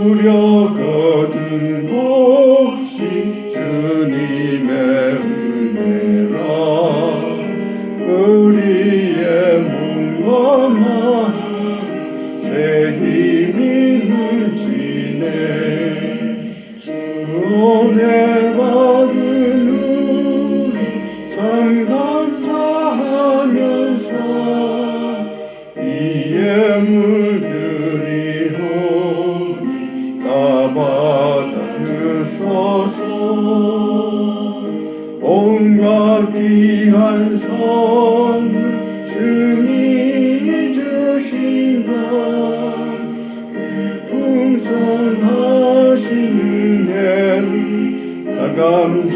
누려거든 몫이 주님의 은혜라. 우리의 몸과 마음 새 힘이 넘치네. 주의 받은 우리 참 감사하면서 이 예물드리오니 다 받아주소서. 온갖 귀한 선물 주님이 주신다. 풍성하신 은혜를 다 감사드리세.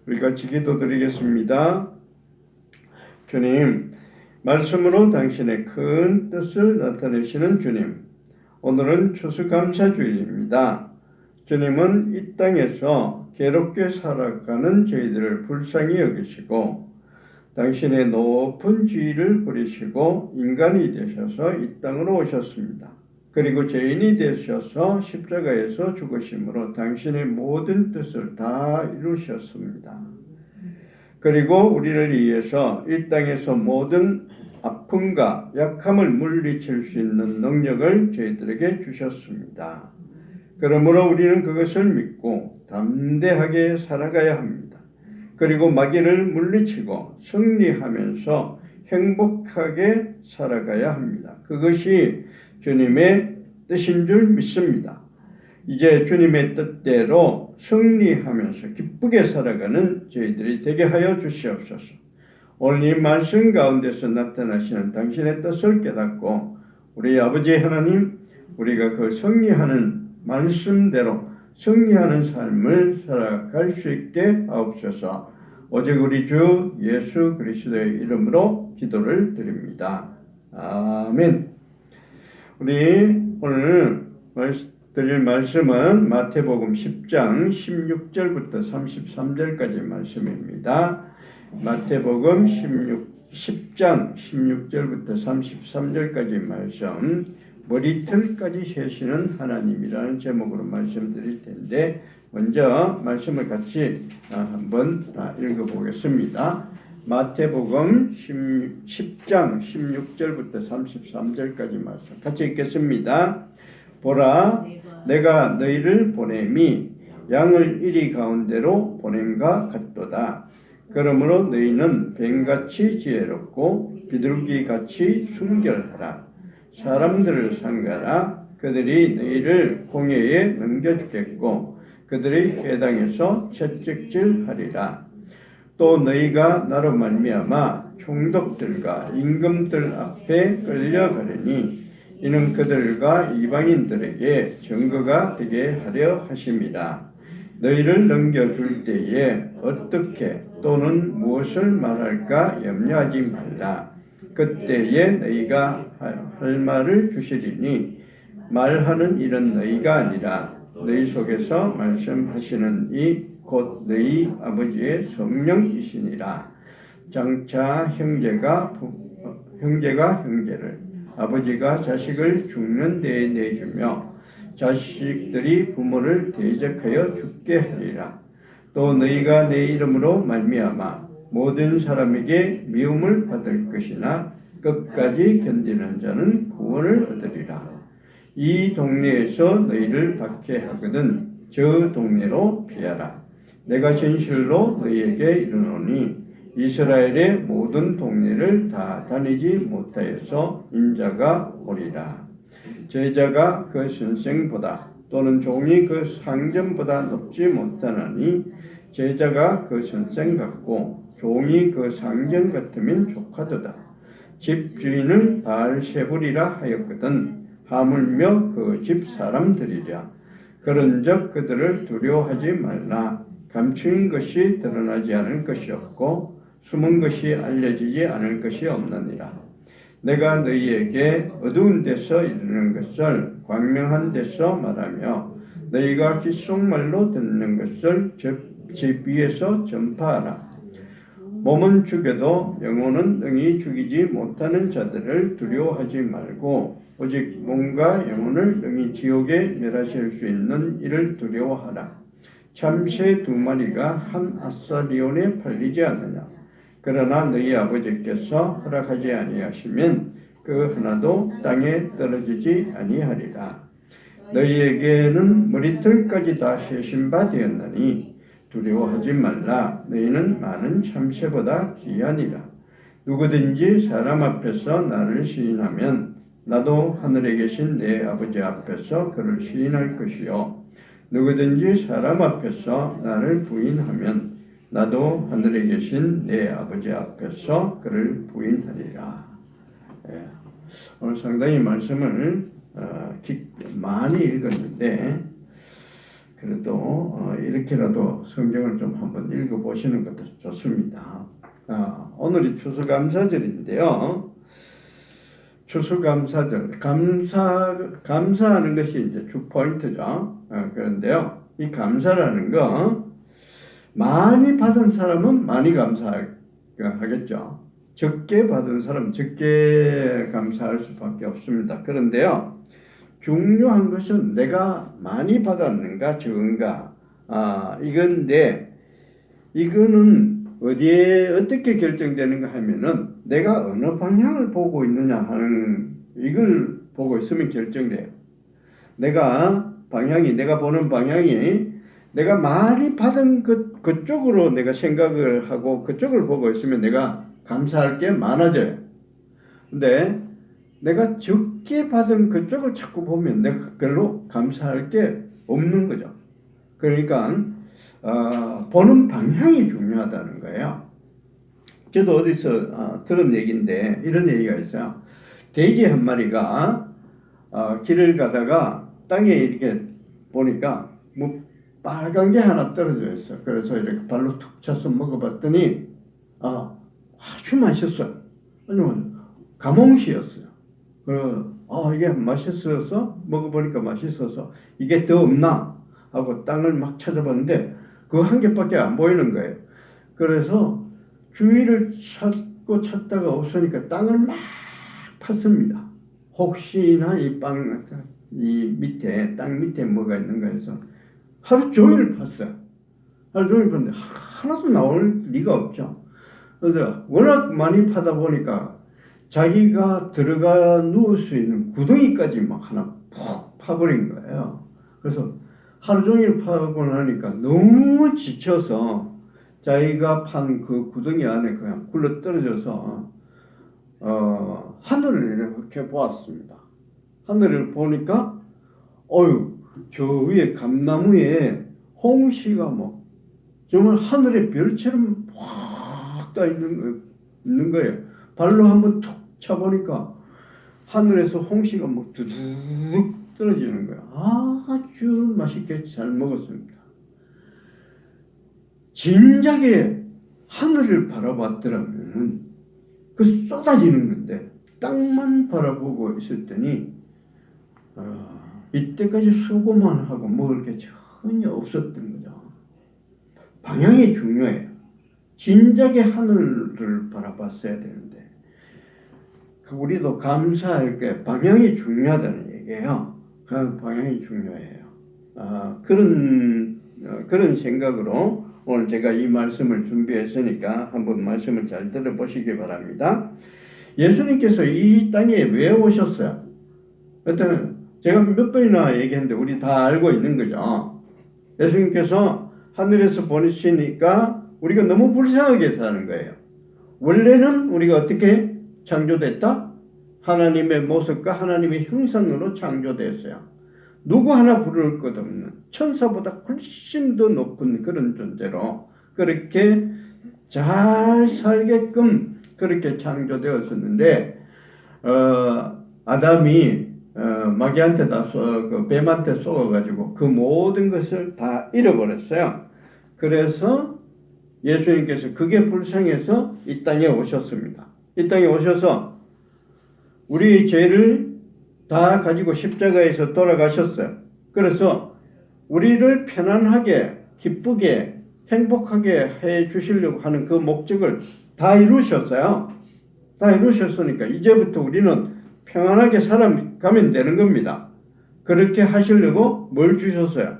우리 같이 기도드리겠습니다. 주님, 말씀으로 당신의 큰 뜻을 나타내시는 주님, 오늘은 추수감사주일입니다. 주님은 이 땅에서 괴롭게 살아가는 저희들을 불쌍히 여기시고 당신의 높은 지위를 부리시고 인간이 되셔서 이 땅으로 오셨습니다. 그리고 죄인이 되셔서 십자가에서 죽으심으로 당신의 모든 뜻을 다 이루셨습니다. 그리고 우리를 위해서 이 땅에서 모든 아픔과 약함을 물리칠 수 있는 능력을 저희들에게 주셨습니다. 그러므로 우리는 그것을 믿고 담대하게 살아가야 합니다. 그리고 마귀를 물리치고 승리하면서 행복하게 살아가야 합니다. 그것이 주님의 뜻인 줄 믿습니다. 이제 주님의 뜻대로 승리하면서 기쁘게 살아가는 저희들이 되게 하여 주시옵소서. 오늘 이 말씀 가운데서 나타나시는 당신의 뜻을 깨닫고 우리 아버지 하나님, 우리가 그 승리하는 말씀대로 승리하는 삶을 살아갈 수 있게 하옵소서. 오직 우리 주 예수 그리스도의 이름으로 기도를 드립니다. 아멘. 우리 오늘 드릴 말씀은 마태복음 10장 16절부터 33절까지 말씀입니다. 마태복음 10장 16절부터 33절까지 말씀, 머리털까지 세시는 하나님이라는 제목으로 말씀드릴 텐데 먼저 말씀을 같이 한번 읽어보겠습니다. 마태복음 10장 16절부터 33절까지 말씀 같이 읽겠습니다. 보라, 내가 너희를 보냄이 양을 이리 가운데로 보냄과 같도다. 그러므로 너희는 뱀같이 지혜롭고 비둘기같이 순결하라. 사람들을 상가라. 그들이 너희를 공회에 넘겨주겠고 그들의 회당에서 채찍질하리라. 또 너희가 나로 말미암아 총독들과 임금들 앞에 끌려가려니 이는 그들과 이방인들에게 증거가 되게 하려 하심이라. 너희를 넘겨줄 때에 어떻게 또는 무엇을 말할까 염려하지 말라. 그때에 너희가 할 말을 주시리니 말하는 일은 너희가 아니라 너희 속에서 말씀하시는 이 곧 너희 아버지의 성령이시니라. 장차 형제가 형제를 아버지가 자식을 죽는 데에 내주며 자식들이 부모를 대적하여 죽게 하리라. 또 너희가 내 이름으로 말미암아 모든 사람에게 미움을 받을 것이나 끝까지 견디는 자는 구원을 얻으리라. 이 동네에서 너희를 박해하거든 저 동네로 피하라. 내가 진실로 너희에게 이르노니 이스라엘의 모든 동네를 다 다니지 못하여서 인자가 오리라. 제자가 그 선생보다 또는 종이 그 상전보다 높지 못하나니 제자가 그 선생 같고 종이 그 상전 같으면 족하도다. 집주인을 바알세불이라 하였거든 하물며 그 집 사람들이랴. 그런즉 그들을 두려워하지 말라. 감추인 것이 드러나지 않을 것이 없고 숨은 것이 알려지지 않을 것이 없느니라. 내가 너희에게 어두운 데서 이르는 것을 광명한 데서 말하며 너희가 귓속말로 듣는 것을 집 위에서 전파하라. 몸은 죽여도 영혼은 능히 죽이지 못하는 자들을 두려워하지 말고 오직 몸과 영혼을 능히 지옥에 멸하실 수 있는 이를 두려워하라. 참새 2마리가 한 아사리온에 팔리지 않느냐. 그러나 너희 아버지께서 허락하지 아니하시면 그 하나도 땅에 떨어지지 아니하리라. 너희에게는 머리털까지 다 세신 바 되었나니 두려워하지 말라. 너희는 많은 참새보다 귀하니라. 누구든지 사람 앞에서 나를 시인하면 나도 하늘에 계신 내 아버지 앞에서 그를 시인할 것이요. 누구든지 사람 앞에서 나를 부인하면 나도 하늘에 계신 내 아버지 앞에서 그를 부인하리라. 예. 오늘 상당히 말씀을 많이 읽었는데 그래도 이렇게라도 성경을 좀 한번 읽어보시는 것도 좋습니다. 오늘이 추수감사절인데요. 추수감사절, 감사하는 것이 이제 주 포인트죠. 그런데요, 이 감사라는 거 많이 받은 사람은 많이 감사하겠죠. 적게 받은 사람은 적게 감사할 수밖에 없습니다. 그런데요, 중요한 것은 내가 많이 받았는가 적은가 이건데 이거는 어디에 어떻게 결정되는가 하면은 내가 어느 방향을 보고 있느냐 하는 이걸 보고 있으면 결정돼요. 내가 보는 방향이 내가 많이 받은 그쪽으로 내가 생각을 하고 그쪽을 보고 있으면 내가 감사할 게 많아져요. 근데 내가 적게 받은 그쪽을 자꾸 보면 내가 별로 감사할 게 없는 거죠. 그러니까 보는 방향이 중요하다는 거예요. 저도 어디서 들은 얘기인데 이런 얘기가 있어요. 돼지 한 마리가 길을 가다가 땅에 이렇게 보니까 뭐 빨간 게 하나 떨어져 있어. 그래서 이렇게 발로 툭 쳐서 먹어봤더니 아주 맛있어요. 아니면 가몽시였어요. 이게 맛있어서 먹어보니까 맛있어서 이게 더 없나 하고 땅을 막 찾아봤는데 그거 한 개밖에 안 보이는 거예요. 그래서 주위를 찾다가 없으니까 땅을 막 팠습니다. 혹시나 땅 밑에 뭐가 있는가 해서 하루 종일 팠어요. 하루 종일 팠는데 하나도 나올 리가 없죠. 그래서 워낙 많이 파다 보니까 자기가 들어가 누울 수 있는 구덩이까지 막 하나 푹 파버린 거예요. 그래서 하루 종일 파고 나니까 너무 지쳐서 자기가 판 그 구덩이 안에 그냥 굴러 떨어져서 하늘을 이렇게 보았습니다. 하늘을 보니까 저 위에 감나무에 홍시가 뭐 정말 하늘의 별처럼 확 떠 있는 거예요. 발로 한번 툭 차보니까 하늘에서 홍시가 뭐 두둑 떨어지는 거예요. 아주 맛있게 잘 먹었습니다. 진작에 하늘을 바라봤더라면 그 쏟아지는 건데 땅만 바라보고 있었더니 이때까지 수고만 하고 먹을 게 전혀 없었던 거죠. 방향이 중요해요. 진작에 하늘을 바라봤어야 되는데 우리도 감사할 게 방향이 중요하다는 얘기예요. 그 방향이 중요해요. 그런 생각으로 오늘 제가 이 말씀을 준비했으니까 한번 말씀을 잘 들어보시기 바랍니다. 예수님께서 이 땅에 왜 오셨어요? 일단 제가 몇 번이나 얘기했는데 우리 다 알고 있는 거죠. 예수님께서 하늘에서 보내시니까 우리가 너무 불쌍하게 사는 거예요. 원래는 우리가 어떻게 창조됐다? 하나님의 모습과 하나님의 형상으로 창조됐어요. 누구 하나 부를 것 없는 천사보다 훨씬 더 높은 그런 존재로 그렇게 잘 살게끔 그렇게 창조되었었는데 아담이 마귀한테 그 뱀한테 속아가지고 그 모든 것을 다 잃어버렸어요. 그래서 예수님께서 그게 불쌍해서 이 땅에 오셨습니다. 이 땅에 오셔서 우리 죄를 다 가지고 십자가에서 돌아가셨어요. 그래서 우리를 편안하게 기쁘게 행복하게 해 주시려고 하는 그 목적을 다 이루셨어요. 다 이루셨으니까 이제부터 우리는 평안하게 살아가면 되는 겁니다. 그렇게 하시려고 뭘 주셨어요?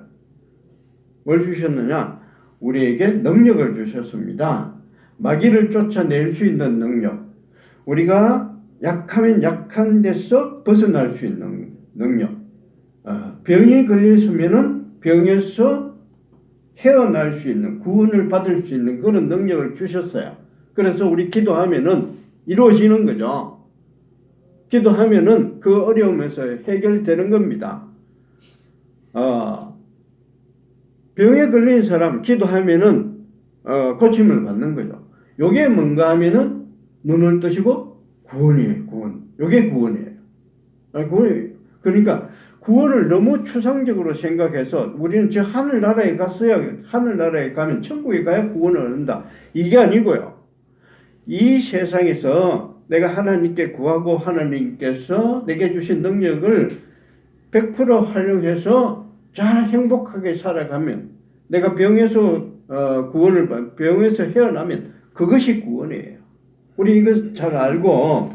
뭘 주셨느냐? 우리에게 능력을 주셨습니다. 마귀를 쫓아낼 수 있는 능력. 우리가 약하면 약한 데서 벗어날 수 있는 능력. 병에 걸렸으면은 병에서 헤어날 수 있는, 구원을 받을 수 있는 그런 능력을 주셨어요. 그래서 우리 기도하면은 이루어지는 거죠. 기도하면은 그 어려움에서 해결되는 겁니다. 병에 걸린 사람 기도하면은 고침을 받는 거죠. 요게 뭔가 하면은 눈을 뜨시고 구원이에요. 구원. 요게 구원이에요. 구원이에요. 그러니까 구원을 너무 추상적으로 생각해서 우리는 저 하늘나라에 갔어야, 하늘나라에 가면 천국에 가야 구원을 얻는다. 이게 아니고요. 이 세상에서 내가 하나님께 구하고 하나님께서 내게 주신 능력을 100% 활용해서 잘 행복하게 살아가면, 내가 병에서 병에서 헤어나면 그것이 구원이에요. 우리 이거 잘 알고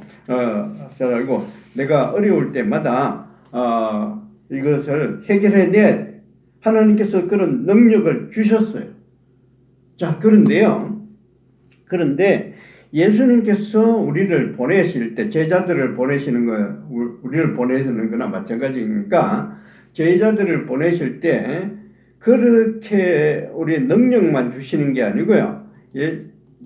내가 어려울 때마다 이것을 해결해내야 돼. 하나님께서 그런 능력을 주셨어요. 자, 그런데 예수님께서 우리를 보내실 때, 제자들을 보내시는 거, 우리를 보내시는 거나 마찬가지니까, 제자들을 보내실 때 그렇게 우리 능력만 주시는 게 아니고요.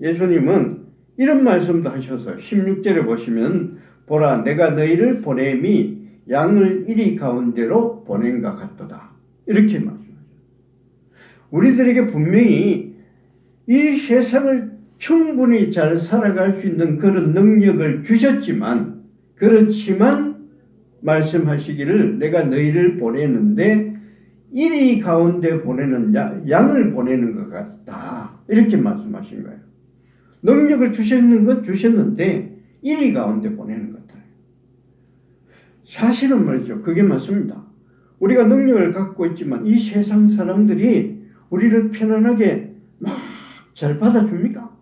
예수님은 이런 말씀도 하셨어요. 16절에 보시면, 보라, 내가 너희를 보냄이 양을 이리 가운데로 보낸 것 같도다. 이렇게 말씀하죠. 우리들에게 분명히 이 세상을 충분히 잘 살아갈 수 있는 그런 능력을 주셨지만, 그렇지만 말씀하시기를 내가 너희를 보내는데 이리 가운데 보내는 양을 보내는 것 같다. 이렇게 말씀하신 거예요. 능력을 주셨는 건 주셨는데 이리 가운데 보내는 것 같아요. 사실은 말이죠. 그게 맞습니다. 우리가 능력을 갖고 있지만 이 세상 사람들이 우리를 편안하게 막 잘 받아줍니까?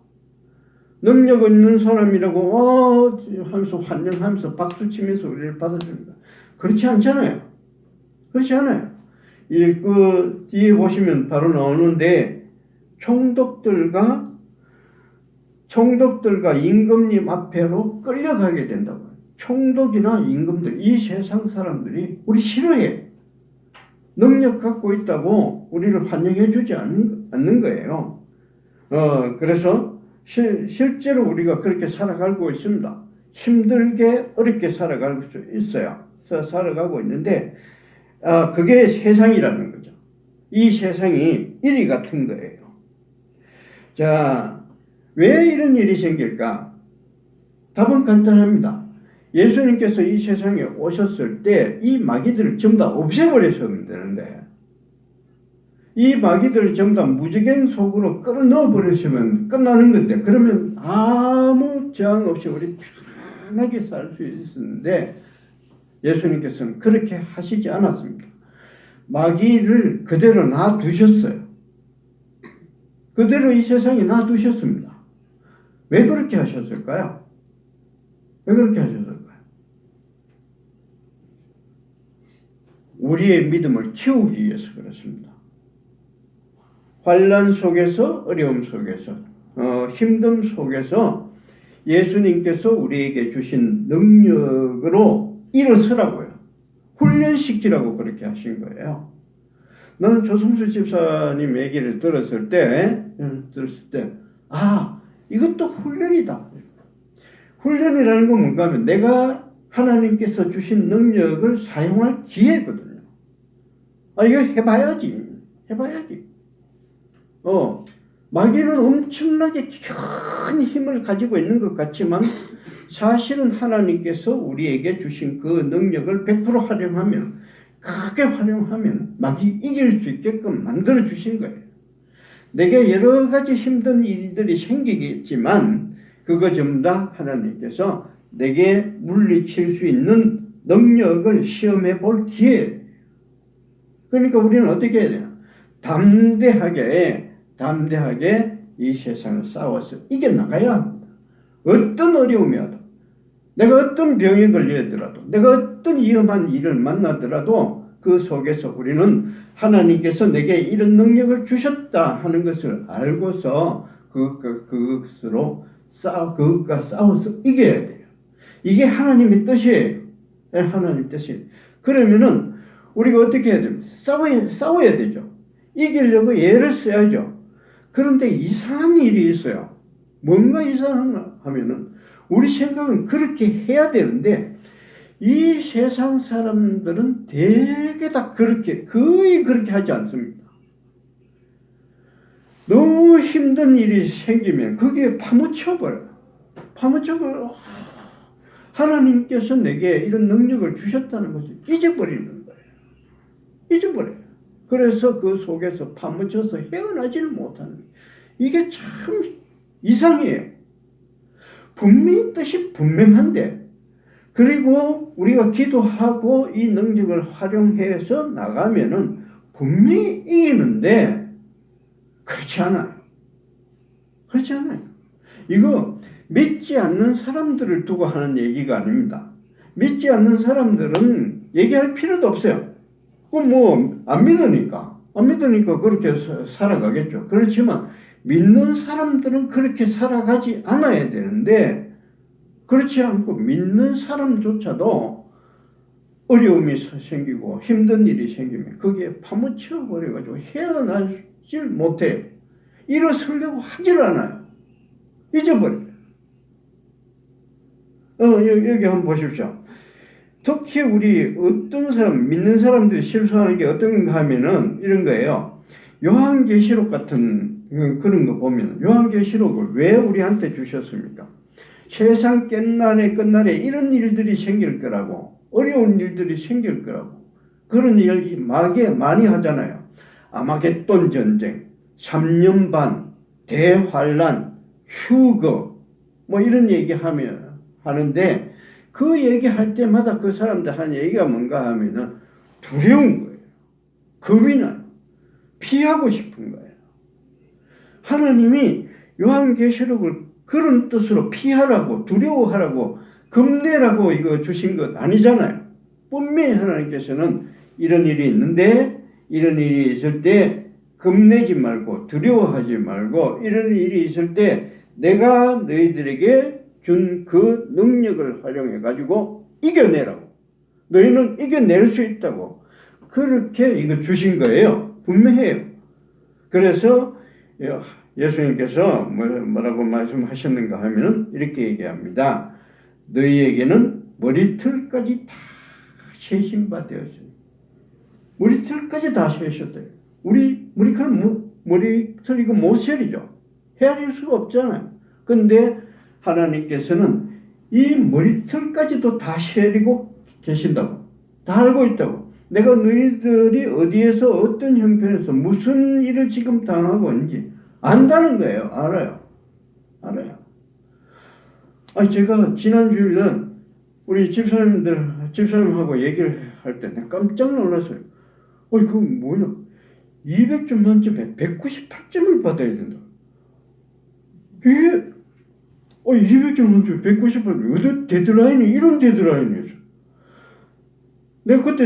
능력 있는 사람이라고 하면서 환영하면서 박수치면서 우리를 받아줍니다. 그렇지 않잖아요. 그렇지 않아요. 그 뒤에 보시면 바로 나오는데, 총독들과 임금님 앞에로 끌려가게 된다고. 총독이나 임금들, 이 세상 사람들이 우리 싫어해. 능력 갖고 있다고 우리를 환영해 주지 않는 거예요. 그래서 실제로 우리가 그렇게 살아가고 있습니다. 힘들게 어렵게 살아갈 수 있어요. 살아가고 있는데 그게 세상이라는 거죠. 이 세상이 이리 같은 거예요. 자, 왜 이런 일이 생길까? 답은 간단합니다. 예수님께서 이 세상에 오셨을 때 이 마귀들을 전부 다 없애버렸으면 되는데, 이 마귀들을 전부 다 무지개 속으로 끌어넣어 버렸으면 끝나는 건데, 그러면 아무 저항 없이 우리 편하게 살 수 있었는데, 예수님께서는 그렇게 하시지 않았습니다. 마귀를 그대로 놔두셨어요. 그대로 이 세상에 놔두셨습니다. 왜 그렇게 하셨을까요? 왜 그렇게 하셨을까요? 우리의 믿음을 키우기 위해서 그렇습니다. 환난 속에서, 어려움 속에서, 힘듦 속에서 예수님께서 우리에게 주신 능력으로 일어서라고요. 훈련시키라고 그렇게 하신 거예요. 나는 조성수 집사님 얘기를 들었을 때, 이것도 훈련이다. 훈련이라는 건 뭔가 하면 내가 하나님께서 주신 능력을 사용할 기회거든요. 이거 해봐야지. 마귀는 엄청나게 큰 힘을 가지고 있는 것 같지만 사실은 하나님께서 우리에게 주신 그 능력을 100% 활용하면, 크게 활용하면 마귀 이길 수 있게끔 만들어 주신 거예요. 내게 여러 가지 힘든 일들이 생기겠지만 그거 전부 다 하나님께서 내게 물리칠 수 있는 능력을 시험해 볼 기회. 그러니까 우리는 어떻게 해야 되나? 담대하게 담대하게 이 세상을 싸워서 이겨나가야 합니다. 어떤 어려움이 와도, 내가 어떤 병에 걸려있더라도, 내가 어떤 위험한 일을 만나더라도 그 속에서 우리는 하나님께서 내게 이런 능력을 주셨다 하는 것을 알고서 그것과 싸워서 이겨야 돼요. 이게 하나님의 뜻이에요. 하나님 뜻이에요. 그러면은 우리가 어떻게 해야 됩니까? 싸워야 되죠. 이기려고 애를 써야죠. 그런데 이상한 일이 있어요. 뭔가 이상한가 하면은 우리 생각은 그렇게 해야 되는데 이 세상 사람들은 되게 다 거의 그렇게 하지 않습니다. 너무 힘든 일이 생기면 거기에 파묻혀버려요. 하나님께서 내게 이런 능력을 주셨다는 것을 잊어버리는 거예요. 잊어버려요. 그래서 그 속에서 파묻혀서 헤어나지를 못하는 거예요. 이게 참 이상해요. 분명히 뜻이 분명한데, 그리고 우리가 기도하고 이 능력을 활용해서 나가면은 분명히 이기는데 그렇지 않아요. 그렇지 않아요. 이거 믿지 않는 사람들을 두고 하는 얘기가 아닙니다. 믿지 않는 사람들은 얘기할 필요도 없어요. 안 믿으니까 그렇게 살아가겠죠. 그렇지만 믿는 사람들은 그렇게 살아가지 않아야 되는데, 그렇지 않고 믿는 사람조차도 어려움이 생기고 힘든 일이 생기면 거기에 파묻혀 버려가지고 헤어나질 못해요. 일어서려고 하질 않아요. 잊어버려요. 여기 한번 보십시오. 특히 우리 어떤 사람, 믿는 사람들이 실수하는 게 어떤가 하면은 이런 거예요. 요한계시록 같은 그런 거 보면, 요한계시록을 왜 우리한테 주셨습니까? 세상 끝날에 이런 일들이 생길 거라고, 어려운 일들이 생길 거라고, 그런 일이 많이 하잖아요. 아마겟돈 전쟁, 3년 반, 대환란, 휴거, 이런 얘기 하는데, 그 얘기할 때마다 그 사람들 하는 얘기가 뭔가 하면은 두려운 거예요. 겁이 나요. 피하고 싶은 거예요. 하나님이 요한계시록을 그런 뜻으로 피하라고, 두려워하라고, 겁내라고 이거 주신 것 아니잖아요. 분명히 하나님께서는 이런 일이 있는데, 이런 일이 있을 때 겁내지 말고, 두려워하지 말고, 이런 일이 있을 때 내가 너희들에게 준 그 능력을 활용해가지고 이겨내라고. 너희는 이겨낼 수 있다고. 그렇게 이거 주신 거예요. 분명해요. 그래서 예수님께서 뭐라고 말씀하셨는가 하면은 이렇게 얘기합니다. 너희에게는 머리털까지 다 세신 바 되었어요. 머리털까지 다 세셨대요. 우리 머리털 이거 못 세리죠. 헤아릴 수가 없잖아요. 근데 하나님께서는 이 머리털까지도 다 세리고 계신다고. 다 알고 있다고. 내가 너희들이 어디에서 어떤 형편에서 무슨 일을 지금 당하고 있는지 안다는 거예요. 알아요. 제가 지난 주일날 우리 집사님하고 얘기를 할 때 내가 깜짝 놀랐어요. 그거 뭐냐? 200점 만점에 198점을 받아야 된다. 이게 200점 만점에 198점. 어디 데드라인이 이런 데드라인이었어. 내가 그때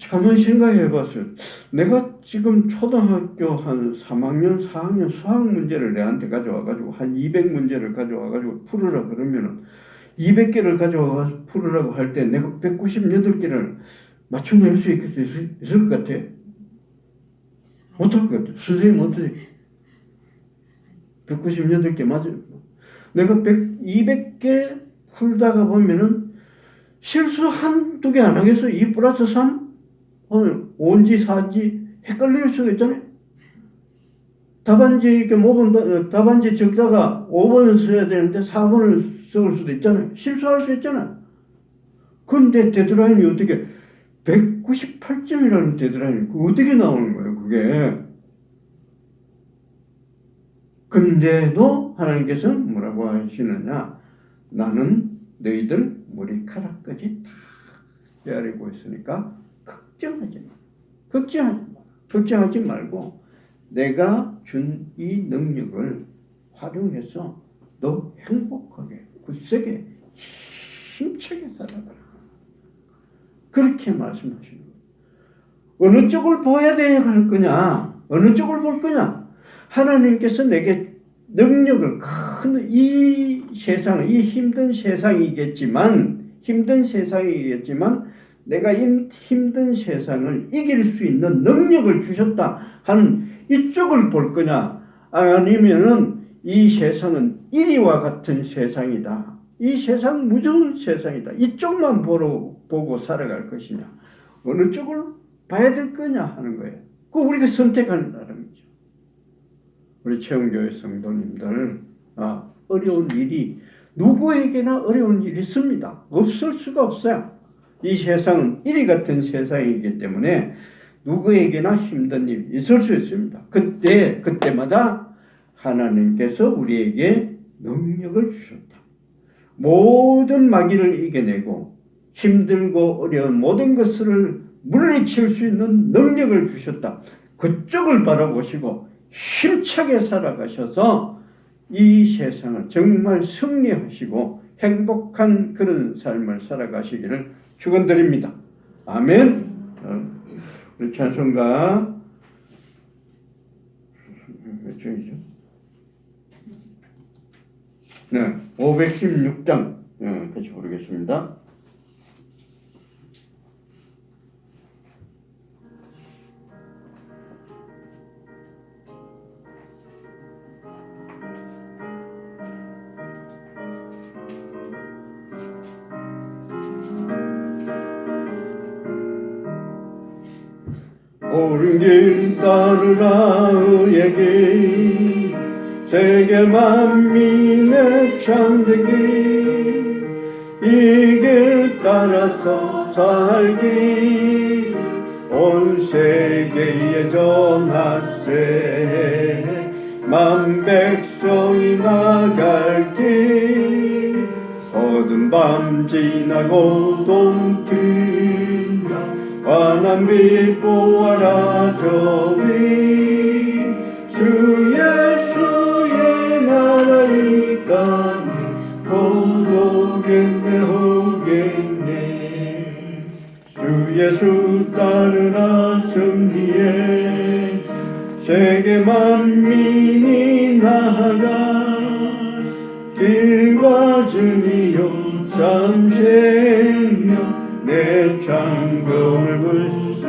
가만히 생각해 봤어요. 내가 지금 초등학교 한 3학년, 4학년 수학 문제를 내한테 가져와가지고 한 200문제를 가져와가지고 풀으라 그러면은 200개를 가져와서 풀으라고 할 때 내가 198개를 맞춰낼 수 있을 것 같아? 못할 것 같아. 선생님 어떻게 198개 맞아요. 내가 200개 풀다가 보면은 실수 한두 개 안 하겠어? 2 플러스 3? 5인지 4인지 헷갈릴 수가 있잖아요. 답안지 적다가 5번을 써야 되는데 4번을 쓸 수도 있잖아요. 실수할 수 있잖아요. 근데 데드라인이 어떻게 198점이라는 데드라인이 어떻게 나오는 거예요, 그게? 근데도 하나님께서는 뭐라고 하시느냐? 나는 너희들 머리카락까지 다 헤아리고 있으니까 걱정하지 말고 내가 준 이 능력을 활용해서 너 행복하게 굳세게 힘차게 살아가라. 그렇게 말씀하시는 거예요. 어느 쪽을 봐야 할 거냐? 어느 쪽을 볼 거냐? 하나님께서 내게 능력을 큰 이 세상, 이 힘든 세상이겠지만 내가 이 힘든 세상을 이길 수 있는 능력을 주셨다 하는 이쪽을 볼 거냐? 아니면은 이 세상은 이리와 같은 세상이다. 이 세상 무서운 세상이다. 이쪽만 보고 살아갈 것이냐? 어느 쪽을 봐야 될 거냐 하는 거예요. 그 우리가 선택하는 나름이죠. 우리 체험교회 성도님들, 어려운 일이 누구에게나 어려운 일이 있습니다. 없을 수가 없어요. 이 세상은 이리 같은 세상이기 때문에 누구에게나 힘든 일이 있을 수 있습니다. 그때마다 하나님께서 우리에게 능력을 주셨다. 모든 마귀를 이겨내고 힘들고 어려운 모든 것을 물리칠 수 있는 능력을 주셨다. 그쪽을 바라보시고 힘차게 살아가셔서 이 세상을 정말 승리하시고 행복한 그런 삶을 살아가시기를 축원드립니다. 아멘. 우리 찬송가 몇 장이죠? 네, 516장 같이 부르겠습니다. 옳은 길 따르라 의에게 세계 만민의 참된 길 이 길 따라서 살기 온 세계에 전할세 만 백성이 나갈 길 어두운 밤 지나고 동트나 환한 빛 보아라 저 위 주 예수의 나라 이 땅에 곧 오겠네 오겠네 주 예수 따르라 승리해 세계 만민이 나아가 길과 진리요 참 생명 내 창검을 불 수